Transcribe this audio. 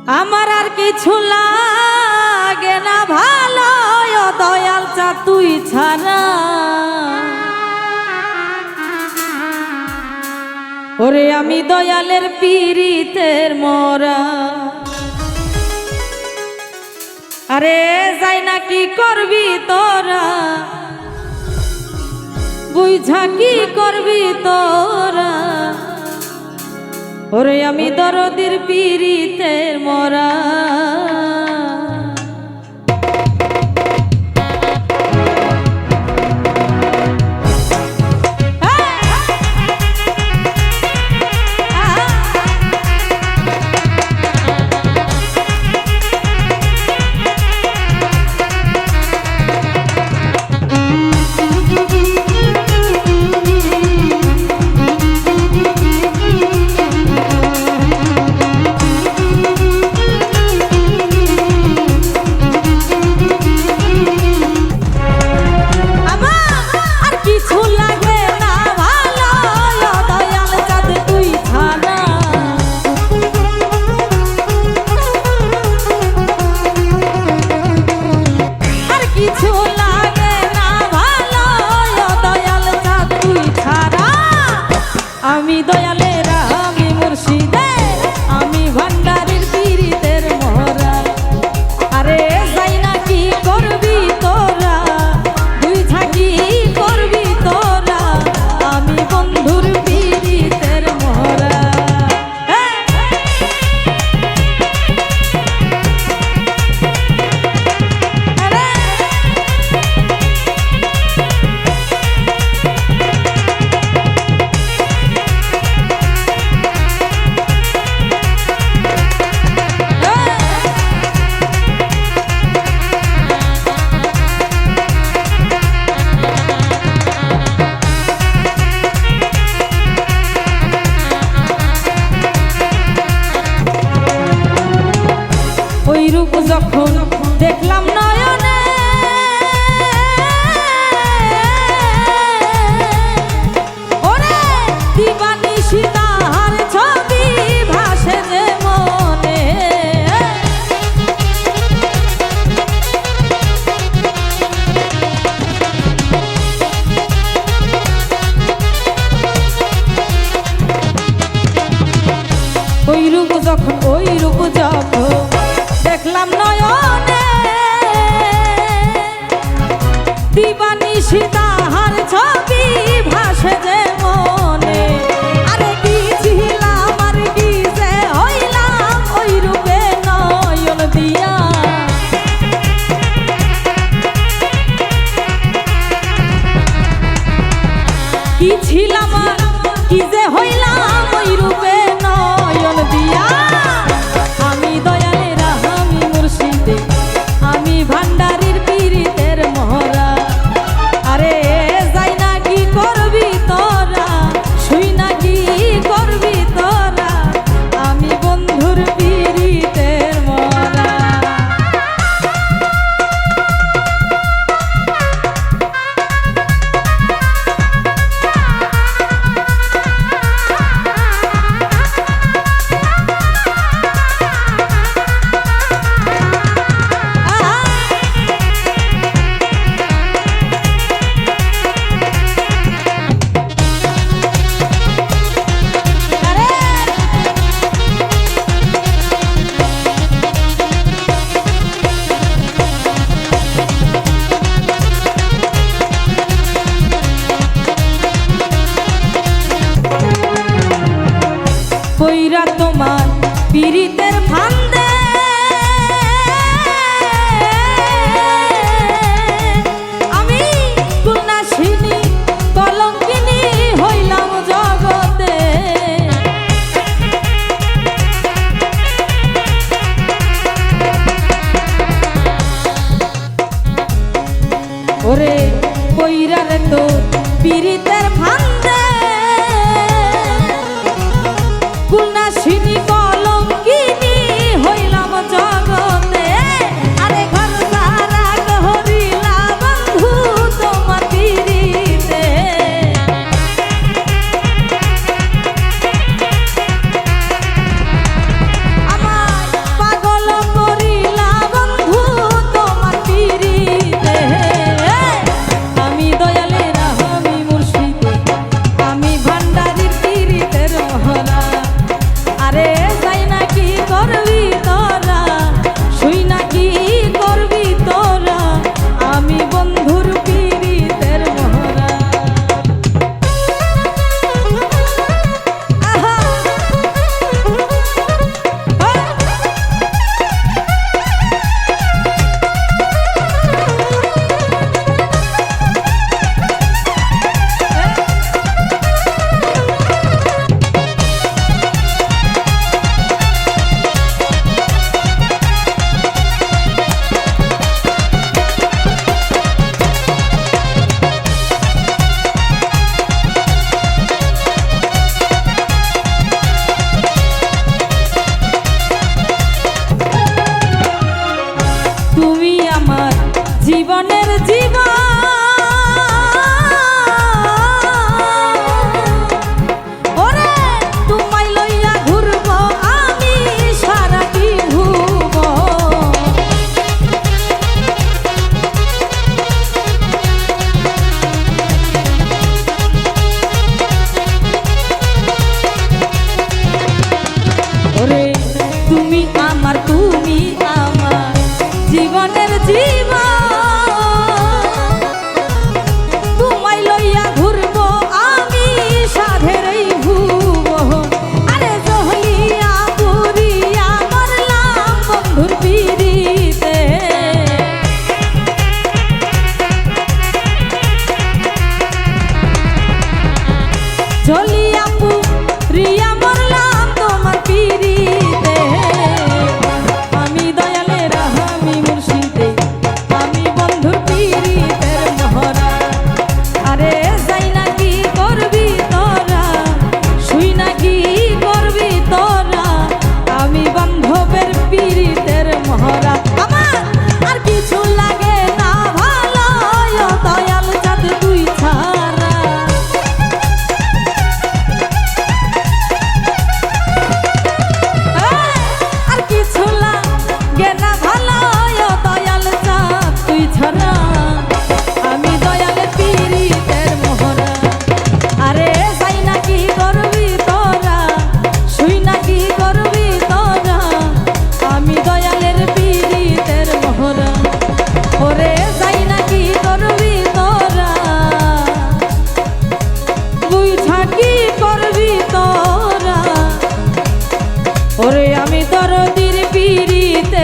আমার আর কিছু লাগে না ভালো ও দয়াল চা তুই ছাড়া। ওরে আমি দয়ালের পীড়িতের মরা, আরে যাই না কি করবি তোরা, বুঝা কি করবি তোরা। ওরে আমি দরদির পীড়িতের মরা। আমি দয়ালের আমি মুর্শিদের আমি ভান্ডারির পীড়িতের মরা। আরে যাই না কি করবি তোরা, বুঝা কি করবি তোরা, আমি বন্ধুর পীড়িতের মরা। ওই রূপ যখন দেখলাম নয়নে, ওরে দিবানিশি তাহার ছবি ভাসে যে মনে। ওই রূপ যখন দেখলাম নয়নে, দিবানিশি তাহার ছবি ভাসে যে মনে। আরে কি ছিলাম আর কি যে হইলাম ওই রূপে নয়ন দিয়া। কি ছিলাম আর কি যে হইলাম ওই রূপে নয়ন দিয়া। আমি দয়ালের আমি মুর্শিদে আমি ভান্ডারির পীড়িতের মরা। আরে যাই না কি করবি তোরা, শুই না কি করবি তোরা, আমি বন্ধুর পীড়িতের মরা। কইরা তোমার পীড়িতের ফান্দে আমি গুনাশিনী কলঙ্কিনী হইলাম জগতে। ওরে কইরা রে তো পীড়িতের ফান্দে গুনাশিনী কলঙ্কিনী ওরে আমি দরদির পিড়িতে